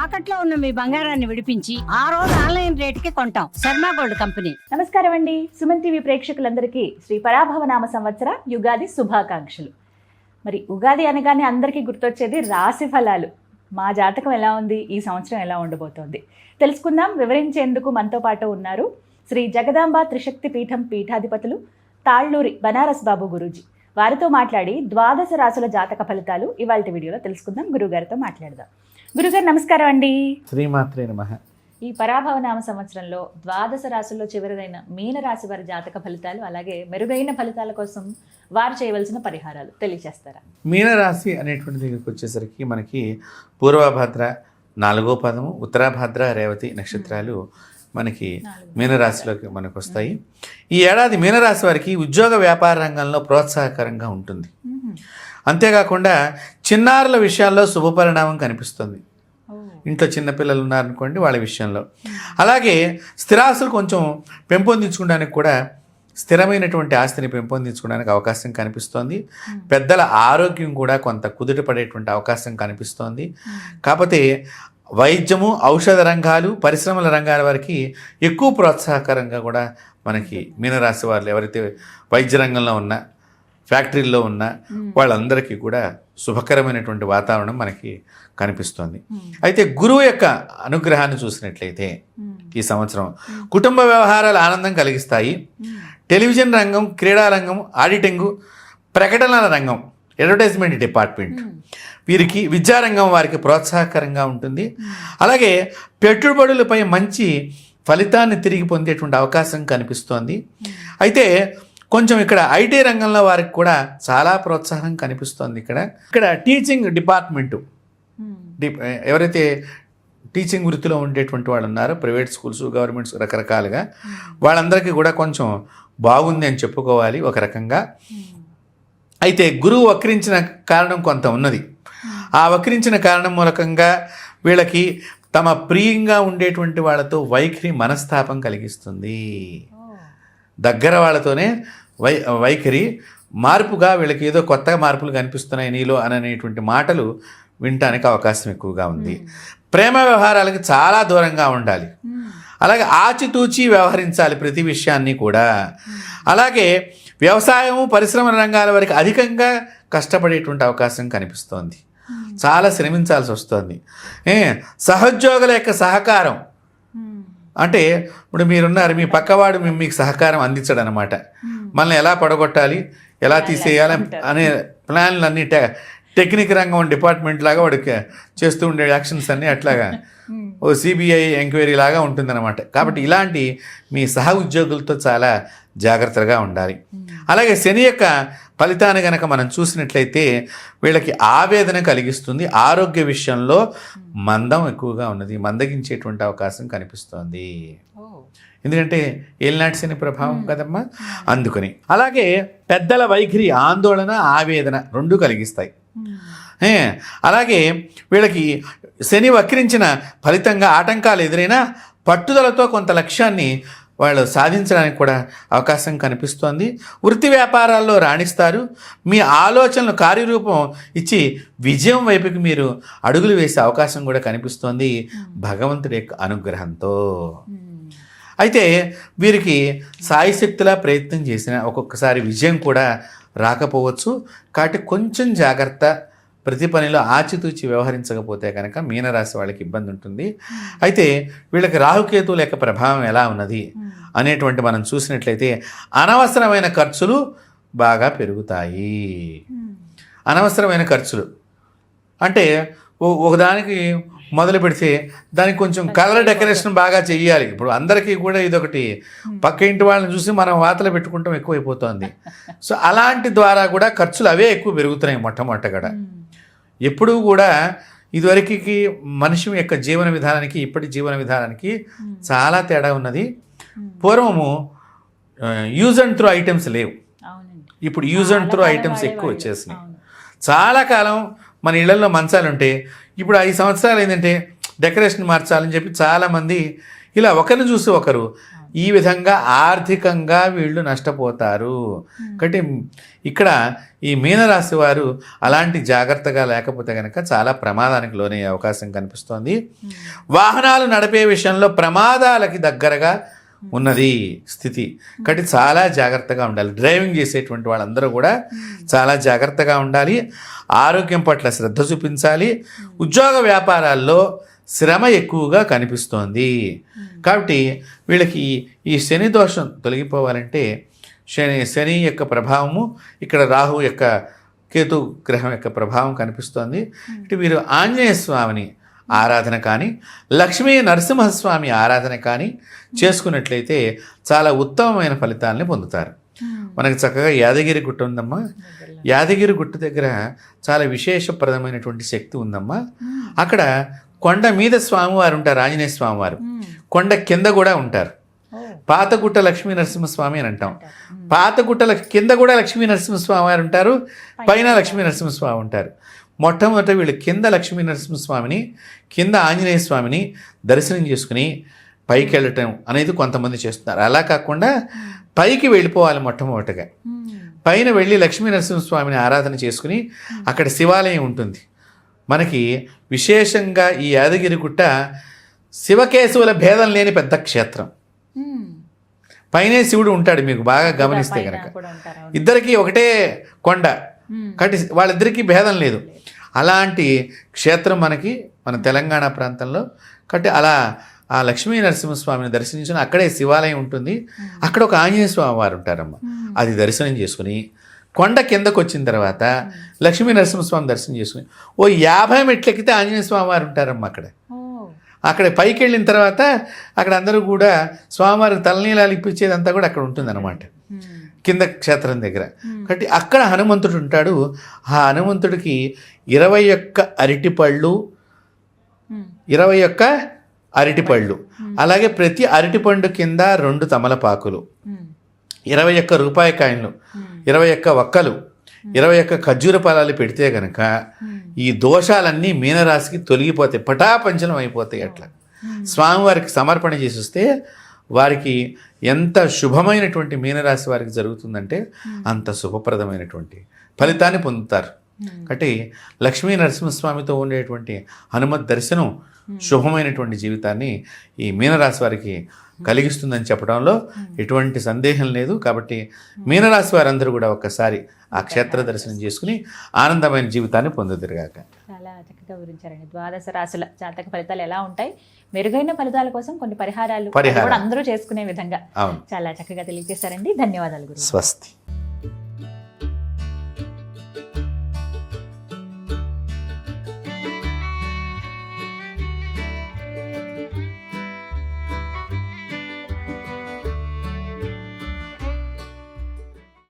తాకట్లో ఉన్న మీ బంగారాన్ని విడిపించి ఆ రోజు ఆన్లైన్ రేటుకి కొంటాం. Sharma gold company. నమస్కారం అండి. సుమన్ టీవీ ప్రేక్షకులందరికీ శ్రీ పరాభవ నామ సంవత్సర యుగాది శుభాకాంక్షలు. మరి ఉగాది అనగానే అందరికీ గుర్తొచ్చేది రాశి ఫలాలు. మా జాతకం ఎలా ఉంది, ఈ సంవత్సరం ఎలా ఉండబోతోంది తెలుసుకుందాం. వివరించేందుకు మనతో పాటు ఉన్నారు శ్రీ జగదాంబ త్రిశక్తి పీఠం పీఠాధిపతులు తాళ్ళూరి బనారస్ బాబు గురూజీ. వారితో మాట్లాడి ద్వాదశ రాశుల జాతక ఫలితాలు ఇవాళ వీడియోలో తెలుసుకుందాం. గురుగారితో మాట్లాడదాం. గురుగారు నమస్కారం అండి. శ్రీమాత్రే నమః. ఈ పరాభవ నామ సంవత్సరంలో ద్వాదశ రాశుల్లో చివరిదైన మీన రాశి వారి జాతక ఫలితాలు, అలాగే మెరుగైన ఫలితాల కోసం వారు చేయవలసిన పరిహారాలు తెలియజేస్తారా? మీనరాశి అనేటువంటి దగ్గరికి వచ్చేసరికి మనకి పూర్వభద్ర 4వ పదము, ఉత్తరాభద్ర రేవతి నక్షత్రాలు మనకి మీనరాశిలోకి మనకు వస్తాయి. ఈ ఏడాది మీనరాశి వారికి ఉద్యోగ వ్యాపార రంగంలో ప్రోత్సాహకరంగా ఉంటుంది. అంతేకాకుండా చిన్నారుల విషయాల్లో శుభపరిణామం కనిపిస్తుంది. ఇంట్లో చిన్నపిల్లలు ఉన్నారనుకోండి, వాళ్ళ విషయంలో. అలాగే స్థిరాస్తులు కొంచెం పెంపొందించుకోవడానికి కూడా, స్థిరమైనటువంటి ఆస్తిని పెంపొందించుకోవడానికి అవకాశం కనిపిస్తోంది. పెద్దల ఆరోగ్యం కూడా కొంత కుదుట పడేటువంటి అవకాశం కనిపిస్తోంది. కాకపోతే వైద్యము, ఔషధ రంగాలు, పరిశ్రమల రంగాల వారికి ఎక్కువ ప్రోత్సాహకరంగా కూడా మనకి మీనరాశి వాళ్ళు ఎవరైతే వైద్య రంగంలో ఉన్నా, ఫ్యాక్టరీల్లో ఉన్న వాళ్ళందరికీ కూడా శుభకరమైనటువంటి వాతావరణం మనకి కనిపిస్తోంది. అయితే గురువు యొక్క అనుగ్రహాన్ని చూసినట్లయితే ఈ సంవత్సరం కుటుంబ వ్యవహారాలు ఆనందం కలిగిస్తాయి. టెలివిజన్ రంగం, క్రీడా రంగం, ఆడిటింగు, ప్రకటనల రంగం, అడ్వర్టైజ్మెంట్ డిపార్ట్మెంట్, వీరికి విద్యారంగం వారికి ప్రోత్సాహకరంగా ఉంటుంది. అలాగే పెట్టుబడులపై మంచి ఫలితాన్ని తిరిగి పొందేటువంటి అవకాశం కనిపిస్తోంది. అయితే కొంచెం ఇక్కడ ఐటీ రంగంలో వారికి కూడా చాలా ప్రోత్సాహం కనిపిస్తోంది. ఇక్కడ టీచింగ్ డిపార్ట్మెంటు, ఎవరైతే టీచింగ్ వృత్తిలో ఉండేటువంటి వాళ్ళు ఉన్నారో, ప్రైవేట్ స్కూల్స్, గవర్నమెంట్స్ రకరకాలుగా, వాళ్ళందరికీ కూడా కొంచెం బాగుంది అని చెప్పుకోవాలి ఒక రకంగా. అయితే గురువు వక్రించిన కారణం కొంత ఉన్నది. ఆ వక్రించిన కారణం మూలకంగా వీళ్ళకి తమ ప్రియంగా ఉండేటువంటి వాళ్ళతో వైఖరి మనస్తాపం కలిగిస్తుంది. దగ్గర వాళ్ళతోనే వైఖరి మార్పుగా, వీళ్ళకి ఏదో కొత్తగా మార్పులు కనిపిస్తున్నాయి నీలో అనేటువంటి మాటలు వినటానికి అవకాశం ఎక్కువగా ఉంది. ప్రేమ వ్యవహారాలకి చాలా దూరంగా ఉండాలి. అలాగే ఆచితూచి వ్యవహరించాలి ప్రతి విషయాన్ని కూడా. అలాగే వ్యవసాయము, పరిశ్రమ రంగాల వరకు అధికంగా కష్టపడేటువంటి అవకాశం కనిపిస్తోంది. చాలా శ్రమించాల్సి వస్తుంది. సహోద్యోగుల యొక్క సహకారం అంటే, ఇప్పుడు మీరున్నారు, మీ పక్కవాడు మీకు సహకారం అందించడు అనమాట. మనల్ని ఎలా పడగొట్టాలి, ఎలా తీసేయాలి అనే ప్లాన్లు అన్నీ టెక్నిక్ రంగం డిపార్ట్మెంట్ లాగా వాడికి చేస్తూ ఉండే యాక్షన్స్ అన్నీ అట్లాగా ఓ సిబిఐ ఎంక్వైరీ లాగా ఉంటుందన్నమాట. కాబట్టి ఇలాంటి మీ సహ ఉద్యోగులతో చాలా జాగ్రత్తగా ఉండాలి. అలాగే శని యొక్క ఫలితాన్ని కనుక మనం చూసినట్లయితే వీళ్ళకి ఆవేదన కలిగిస్తుంది. ఆరోగ్య విషయంలో మందం ఎక్కువగా ఉన్నది, మందగించేటువంటి అవకాశం కనిపిస్తోంది. ఎందుకంటే ఏలినాటి శని ప్రభావం కదమ్మా, అందుకని. అలాగే పెద్దల వైఖరి ఆందోళన, ఆవేదన రెండు కలిగిస్తాయి. అలాగే వీళ్ళకి శని వక్రించిన ఫలితంగా ఆటంకాలు ఎదురైనా పట్టుదలతో కొంత లక్ష్యాన్ని వాళ్ళు సాధించడానికి కూడా అవకాశం కనిపిస్తోంది. వృత్తి వ్యాపారాల్లో రాణిస్తారు. మీ ఆలోచనలు కార్యరూపం ఇచ్చి విజయం వైపుకి మీరు అడుగులు వేసే అవకాశం కూడా కనిపిస్తోంది భగవంతుడి యొక్క అనుగ్రహంతో. అయితే వీరికి సాయశక్తిలా ప్రయత్నం చేసిన ఒక్కొక్కసారి విజయం కూడా రాకపోవచ్చు. కాబట్టి కొంచెం జాగ్రత్త, ప్రతి పనిలో ఆచితూచి వ్యవహరించకపోతే కనుక మీనరాశి వాళ్ళకి ఇబ్బంది ఉంటుంది. అయితే వీళ్ళకి రాహుకేతువుల యొక్క ప్రభావం ఎలా ఉన్నది అనేటువంటి మనం చూసినట్లయితే అనవసరమైన ఖర్చులు బాగా పెరుగుతాయి. అనవసరమైన ఖర్చులు అంటే ఒకదానికి మొదలు పెడితే దానికి కొంచెం కలర్ డెకరేషన్ బాగా చెయ్యాలి. ఇప్పుడు అందరికీ కూడా ఇదొకటి, పక్క ఇంటి వాళ్ళని చూసి మనం వాతలు పెట్టుకుంటాం ఎక్కువైపోతుంది. సో అలాంటి ద్వారా కూడా ఖర్చులు అవే ఎక్కువ పెరుగుతున్నాయి మొట్టమొదటగా. ఎప్పుడూ కూడా ఇదివరకు మనిషి యొక్క జీవన విధానానికి ఇప్పటి జీవన విధానానికి చాలా తేడా ఉన్నది. పూర్వము యూజ్ అండ్ త్రో ఐటమ్స్ లేవు, ఇప్పుడు యూజ్ అండ్ త్రో ఐటమ్స్ ఎక్కువ వచ్చేసినాయి. చాలా కాలం మన ఇళ్లలో మంచాలు ఉంటే ఇప్పుడు 5 సంవత్సరాలు ఏంటంటే డెకరేషన్ మార్చాలని చెప్పి చాలామంది ఇలా ఒకరిని చూసి ఒకరు ఈ విధంగా ఆర్థికంగా వీళ్ళు నష్టపోతారు. కాబట్టి ఇక్కడ ఈ మీనరాశి వారు అలాంటి జాగ్రత్తగా లేకపోతే కనుక చాలా ప్రమాదానికి లోనయ్యే అవకాశం కనిపిస్తోంది. వాహనాలు నడిపే విషయంలో ప్రమాదాలకి దగ్గరగా ఉన్నది స్థితి. కాబట్టి చాలా జాగ్రత్తగా ఉండాలి. డ్రైవింగ్ చేసేటువంటి వాళ్ళందరూ కూడా చాలా జాగ్రత్తగా ఉండాలి. ఆరోగ్యం పట్ల శ్రద్ధ చూపించాలి. ఉద్యోగ వ్యాపారాల్లో శ్రమ ఎక్కువగా కనిపిస్తోంది. కాబట్టి వీళ్ళకి ఈ శని దోషం తొలగిపోవాలంటే శని యొక్క ప్రభావము, ఇక్కడ రాహు యొక్క కేతు గ్రహం యొక్క ప్రభావం కనిపిస్తోంది. అంటే వీరు ఆంజనేయ స్వామిని ఆరాధన కానీ లక్ష్మీ నరసింహస్వామి ఆరాధన కానీ చేసుకున్నట్లయితే చాలా ఉత్తమమైన ఫలితాలని పొందుతారు. మనకి చక్కగా యాదగిరి గుట్ట ఉందమ్మా. యాదగిరి గుట్ట దగ్గర చాలా విశేషప్రదమైనటువంటి శక్తి ఉందమ్మా. అక్కడ కొండ మీద స్వామివారు ఉంటారు, ఆంజనేయ స్వామివారు. కొండ కింద కూడా ఉంటారు. పాతగుట్ట లక్ష్మీ నరసింహస్వామి అని అంటాం. పాతగుట్ట కింద కూడా లక్ష్మీ నరసింహస్వామి వారు ఉంటారు, పైన లక్ష్మీ నరసింహస్వామి ఉంటారు. మొట్టమొదట వీళ్ళు కింద లక్ష్మీ నరసింహస్వామిని, కింద ఆంజనేయ స్వామిని దర్శనం చేసుకుని పైకి వెళ్ళటం అనేది కొంతమంది చేస్తున్నారు. అలా కాకుండా పైకి వెళ్ళిపోవాలి. మొట్టమొదటగా పైన వెళ్ళి లక్ష్మీ నరసింహస్వామిని ఆరాధన చేసుకుని అక్కడ శివాలయం ఉంటుంది. మనకి విశేషంగా ఈ యాదగిరి గుట్ట శివకేశవుల భేదం లేని పెద్ద క్షేత్రం. పైనే శివుడు ఉంటాడు, మీకు బాగా గమనిస్తే కనుక. ఇద్దరికి ఒకటే కొండ, కాబట్టి వాళ్ళిద్దరికీ భేదం లేదు. అలాంటి క్షేత్రం మనకి మన తెలంగాణ ప్రాంతంలో. కాబట్టి అలా ఆ లక్ష్మీ నరసింహస్వామిని దర్శించిన అక్కడే శివాలయం ఉంటుంది. అక్కడ ఒక ఆంజనేయ స్వామి వారు ఉంటారమ్మ. అది దర్శనం చేసుకుని కొండ కిందకు వచ్చిన తర్వాత లక్ష్మీ నరసింహస్వామి దర్శనం చేసుకుని 50 మెట్లు ఎక్కితే ఆంజనేయ స్వామి వారు ఉంటారమ్మ. అక్కడ పైకి వెళ్ళిన తర్వాత అక్కడ అందరూ కూడా స్వామివారికి తలనీలాలు ఇప్పించేదంతా కూడా అక్కడ ఉంటుందన్నమాట, కింద క్షేత్రం దగ్గర. కాబట్టి అక్కడ హనుమంతుడు ఉంటాడు. ఆ హనుమంతుడికి 21 అరటిపళ్ళు, 21 అరటిపళ్ళు, అలాగే ప్రతి అరటిపండు కింద 2 తమలపాకులు, 21 రూపాయి కాయిన్లు, 21 ఒక్కలు, 21 ఖర్జూర ఫలాలు పెడితే కనుక ఈ దోషాలన్నీ మీనరాశికి తొలగిపోతాయి, పటాపంచలం అయిపోతాయి. అట్లా స్వామివారికి సమర్పణ చేసి వస్తే వారికి ఎంత శుభమైనటువంటి మీనరాశి వారికి జరుగుతుందంటే అంత శుభప్రదమైనటువంటి ఫలితాన్ని పొందుతారు. కాబట్టి లక్ష్మీ నరసింహస్వామితో ఉండేటువంటి హనుమత్ దర్శనం శుభమైనటువంటి జీవితాన్ని ఈ మీనరాశి వారికి కలిగిస్తుందని చెప్పడంలో ఎటువంటి సందేహం లేదు. కాబట్టి మీనరాశి వారందరూ కూడా ఒక్కసారి ఆ క్షేత్ర దర్శనం చేసుకుని ఆనందమైన జీవితాన్ని పొందుదిరుగాక. చాలా చక్కగా వివరించారండి. ద్వాదశ రాశుల జాతక ఫలితాలు ఎలా ఉంటాయి, మెరుగైన ఫలితాల కోసం కొన్ని పరిహారాలు కూడా అందరూ చేసుకునే విధంగా చాలా చక్కగా తెలియజేశారండి. ధన్యవాదాలు గురువు. స్వస్తి.